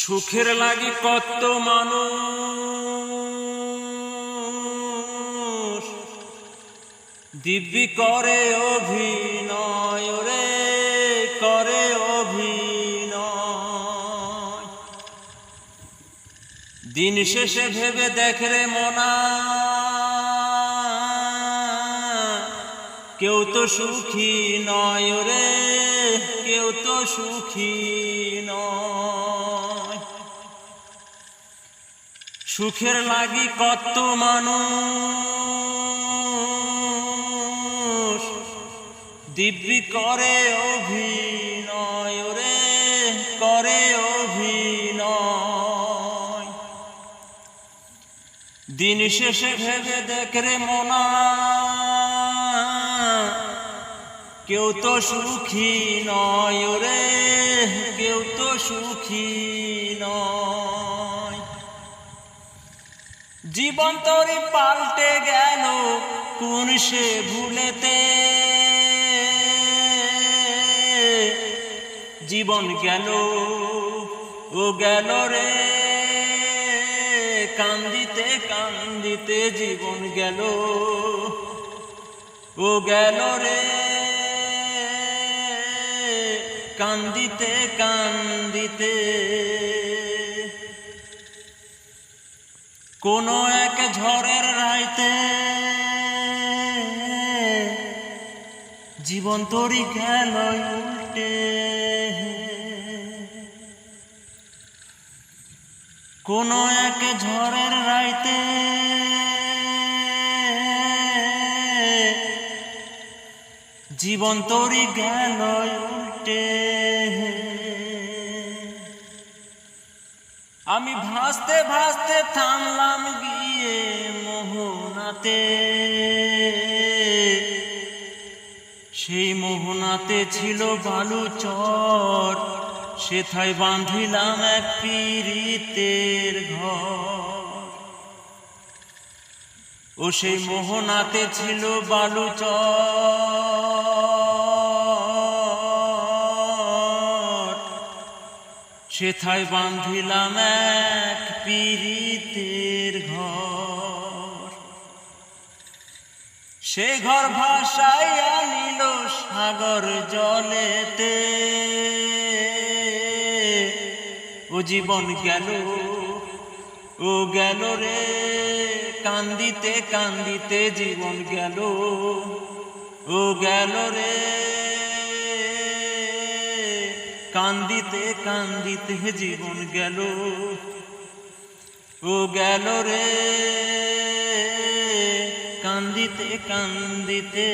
সুখের লাগি কত মানুষ দিব্যি করে অভিনয় রে, করে অভিনয়। দিন শেষে ভেবে দেখ রে মনা, কেউ তো সুখী নয় রে, কেউ তো সুখী নয়। সুখের লাগি কত মানুষ দিব্যি করে অভিনয় রে, করে অভিনয়। দিন শেষে ভেবে দেখ রে মনা, কেউ তো সুখী নয় রে, কেউ তো সুখী নয়। জীবন তোরই পাল্টে গেল কোন সে ভুলেতে, জীবন গেল ও গেল রে, কান্দিতে কান্দিতে জীবন গেল ও গেল রে, কান্দিতে কান্দিতে। কোন এক ঝড়ের রাইতে জীবন তোরই গেল উল্টে, কোন এক ঝড়ের রাইতে জীবন তোরই গেল উল্টে। আমি ভাসতে ভাসতে থামলাম গিয়ে মোহনাতে, সেই মোহনাতে ছিল বালু চর, সেথায় বাঁধিলাম এক পীড়িতের ঘর। ও সেই মোহনাতে ছিল বালু চর, সেথায় বাঁধিলাম এক পীড়িতের ঘর। সে ঘর ভাসাইয়া নিল সাগর জলেতে, ও জীবন গেল ও গেল রে, কান্দিতে কান্দিতে জীবন গেল ও গেল রে, কান্দিতে কান্দিতে জীবন গেল ও গেল রে, কান্দিতে কান্দিতে।